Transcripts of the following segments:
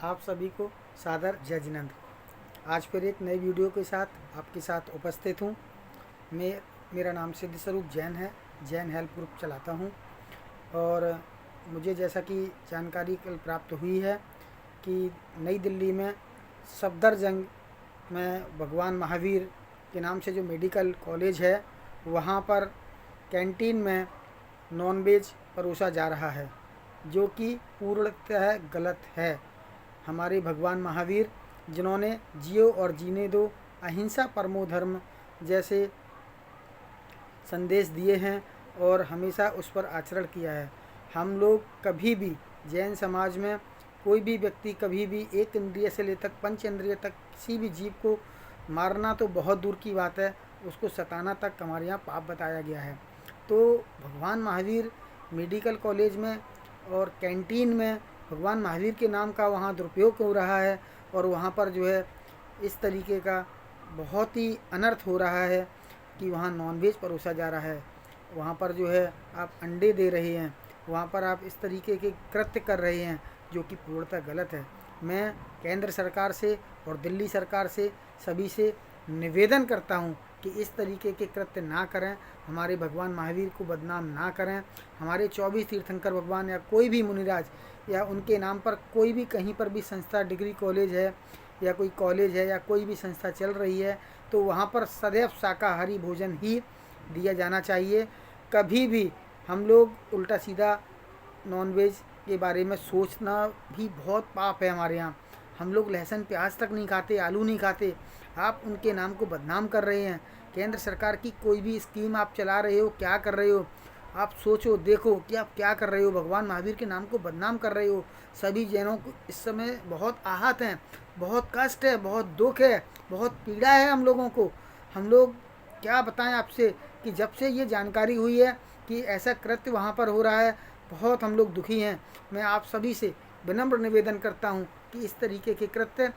आप सभी को सादर जय जिनेंद्र। आज फिर एक नई वीडियो के साथ आपके साथ उपस्थित हूँ। मेरा नाम सिद्ध स्वरूप जैन है। जैन हेल्प ग्रुप चलाता हूँ और मुझे जैसा कि जानकारी कल प्राप्त हुई है कि नई दिल्ली में सफदरजंग में भगवान महावीर के नाम से जो मेडिकल कॉलेज है वहाँ पर कैंटीन में नॉनवेज परोसा जा रहा है, जो कि पूर्णतः गलत है। हमारे भगवान महावीर जिन्होंने जियो और जीने दो, अहिंसा परमो धर्म जैसे संदेश दिए हैं और हमेशा उस पर आचरण किया है। हम लोग कभी भी जैन समाज में कोई भी व्यक्ति कभी भी एक इंद्रिय से लेकर पंच इंद्रिय तक किसी भी जीव को मारना तो बहुत दूर की बात है, उसको सताना तक हमारे यहाँ पाप बताया गया है। तो भगवान महावीर मेडिकल कॉलेज में और कैंटीन में भगवान महावीर के नाम का वहाँ दुरुपयोग हो रहा है और वहाँ पर जो है इस तरीके का बहुत ही अनर्थ हो रहा है कि वहाँ नॉनवेज परोसा जा रहा है। वहाँ पर जो है आप अंडे दे रहे हैं, वहाँ पर आप इस तरीके के कृत्य कर रहे हैं जो कि पूर्णतः गलत है। मैं केंद्र सरकार से और दिल्ली सरकार से सभी से निवेदन करता हूँ कि इस तरीके के कृत्य ना करें, हमारे भगवान महावीर को बदनाम ना करें। हमारे 24 तीर्थंकर भगवान या कोई भी मुनिराज या उनके नाम पर कोई भी कहीं पर भी संस्था, डिग्री कॉलेज है या कोई कॉलेज है या कोई भी संस्था चल रही है तो वहाँ पर सदैव शाकाहारी भोजन ही दिया जाना चाहिए। कभी भी हम लोग उल्टा सीधा नॉनवेज के बारे में सोचना भी बहुत पाप है। हमारे यहाँ हम लोग लहसुन प्याज तक नहीं खाते, आलू नहीं खाते। आप उनके नाम को बदनाम कर रहे हैं। केंद्र सरकार की कोई भी स्कीम आप चला रहे हो, क्या कर रहे हो, आप सोचो, देखो कि आप क्या कर रहे हो। भगवान महावीर के नाम को बदनाम कर रहे हो। सभी जैनों को इस समय बहुत आहत हैं, बहुत कष्ट है, बहुत दुख है, बहुत पीड़ा है हम लोगों को। हम लोग क्या बताएं आपसे कि जब से ये जानकारी हुई है कि ऐसा कृत्य वहाँ पर हो रहा है, बहुत हम लोग दुखी हैं। मैं आप सभी से विनम्र निवेदन करता हूँ कि इस तरीके के कृत्य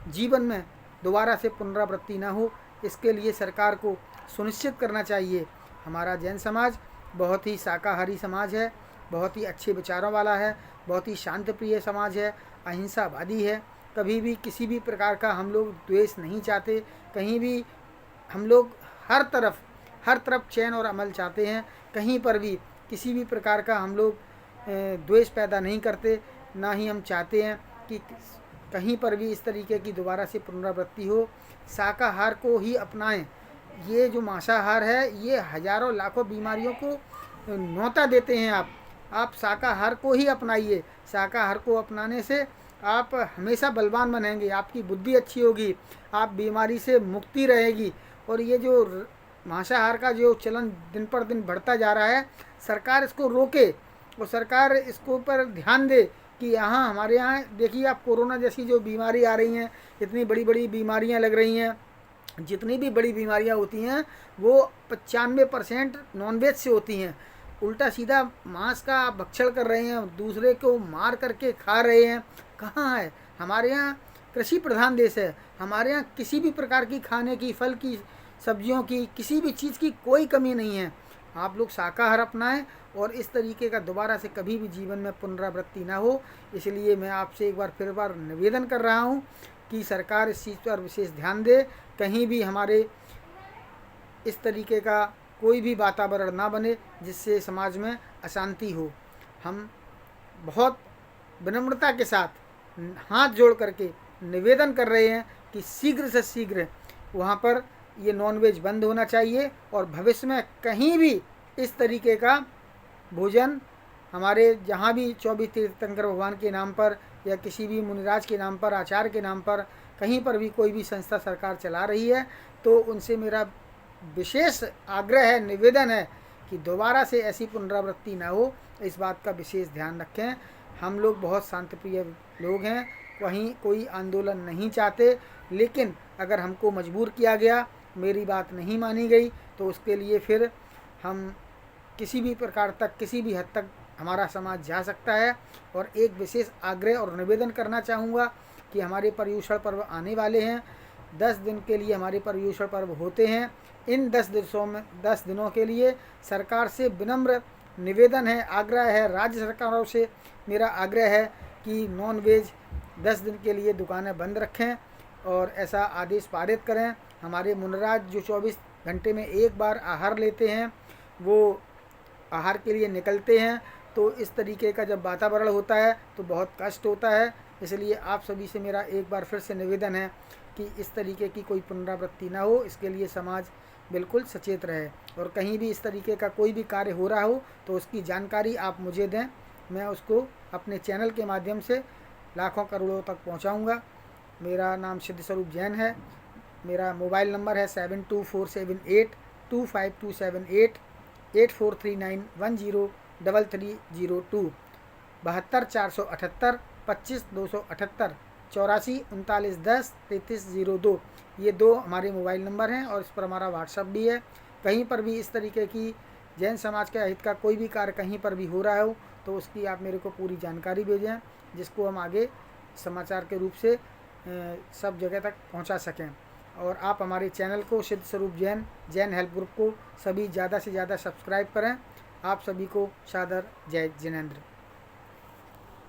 जीवन में दोबारा से पुनरावृत्ति ना हो, इसके लिए सरकार को सुनिश्चित करना चाहिए। हमारा जैन समाज बहुत ही शाकाहारी समाज है, बहुत ही अच्छे विचारों वाला है, बहुत ही शांत प्रिय समाज है, अहिंसावादी है। कभी भी किसी भी प्रकार का हम लोग द्वेष नहीं चाहते। कहीं भी हम लोग हर तरफ चैन और अमल चाहते हैं। कहीं पर भी किसी भी प्रकार का हम लोग द्वेष पैदा नहीं करते, ना ही हम चाहते हैं कि कहीं पर भी इस तरीके की दोबारा से पुनरावृत्ति हो। शाकाहार को ही अपनाएं। ये जो मांसाहार है ये हजारों लाखों बीमारियों को न्योता देते हैं। आप शाकाहार को ही अपनाइए। शाकाहार को अपनाने से आप हमेशा बलवान बनेंगे, आपकी बुद्धि अच्छी होगी, आप बीमारी से मुक्ति रहेगी। और ये जो मांसाहार का जो चलन दिन पर दिन बढ़ता जा रहा है, सरकार इसको रोके और सरकार इसको पर ध्यान दे कि यहाँ हमारे यहाँ देखिए आप कोरोना जैसी जो बीमारी आ रही हैं, इतनी बड़ी बड़ी बीमारियाँ लग रही हैं। जितनी भी बड़ी बीमारियाँ होती हैं वो 95% नॉनवेज से होती हैं। उल्टा सीधा मांस का भक्षण कर रहे हैं, दूसरे को मार करके खा रहे हैं। कहाँ है? हमारे यहाँ कृषि प्रधान देश है। हमारे यहाँ किसी भी प्रकार की खाने की, फल की, सब्जियों की, किसी भी चीज़ की कोई कमी नहीं है। आप लोग शाकाहार अपनाएं और इस तरीके का दोबारा से कभी भी जीवन में पुनरावृत्ति ना हो। इसलिए मैं आपसे एक बार फिर निवेदन कर रहा हूँ कि सरकार इस चीज़ पर विशेष ध्यान दे। कहीं भी हमारे इस तरीके का कोई भी वातावरण ना बने जिससे समाज में अशांति हो। हम बहुत विनम्रता के साथ हाथ जोड़ करके निवेदन कर रहे हैं कि शीघ्र से शीघ्र वहाँ पर ये नॉनवेज बंद होना चाहिए और भविष्य में कहीं भी इस तरीके का भोजन हमारे जहाँ भी 24 तीर्थंकर भगवान के नाम पर या किसी भी मुनिराज के नाम पर, आचार्य के नाम पर, कहीं पर भी कोई भी संस्था सरकार चला रही है तो उनसे मेरा विशेष आग्रह है, निवेदन है कि दोबारा से ऐसी पुनरावृत्ति ना हो। इस बात का विशेष ध्यान रखें। हम लोग बहुत शांतिप्रिय लोग हैं, कहीं कोई आंदोलन नहीं चाहते, लेकिन अगर हमको मजबूर किया गया, मेरी बात नहीं मानी गई तो उसके लिए फिर हम किसी भी प्रकार तक, किसी भी हद तक हमारा समाज जा सकता है। और एक विशेष आग्रह और निवेदन करना चाहूँगा कि हमारे पर्युषण पर्व आने वाले हैं। 10 दिन के लिए हमारे पर्युषण पर्व होते हैं। इन 10 दिनों के लिए सरकार से विनम्र निवेदन है, आग्रह है, राज्य सरकारों से मेरा आग्रह है कि नॉन वेज 10 दिन के लिए दुकानें बंद रखें और ऐसा आदेश पारित करें। हमारे मुनराज जो 24 घंटे में एक बार आहार लेते हैं, वो आहार के लिए निकलते हैं, तो इस तरीके का जब वातावरण होता है तो बहुत कष्ट होता है। इसलिए आप सभी से मेरा एक बार फिर से निवेदन है कि इस तरीके की कोई पुनरावृत्ति ना हो, इसके लिए समाज बिल्कुल सचेत रहे। और कहीं भी इस तरीके का कोई भी कार्य हो रहा हो तो उसकी जानकारी आप मुझे दें, मैं उसको अपने चैनल के माध्यम से लाखों करोड़ों तक पहुंचाऊंगा। मेरा नाम सिद्ध स्वरूप जैन है। मेरा मोबाइल नंबर है 7447825278 8439103302 72478 25278 84 39 10 3302। ये 2 हमारे मोबाइल नंबर हैं और इस पर हमारा व्हाट्सअप भी है। कहीं पर भी इस तरीके की जैन समाज के हित का कोई भी कार्य कहीं पर भी हो रहा हो तो उसकी आप मेरे को पूरी जानकारी भेजें, जिसको हम आगे समाचार के रूप से सब जगह तक पहुंचा सकें। और आप हमारे चैनल को सिद्ध स्वरूप जैन हेल्प ग्रुप को सभी ज़्यादा से ज़्यादा सब्सक्राइब करें। आप सभी को सादर जय जिनेंद्र।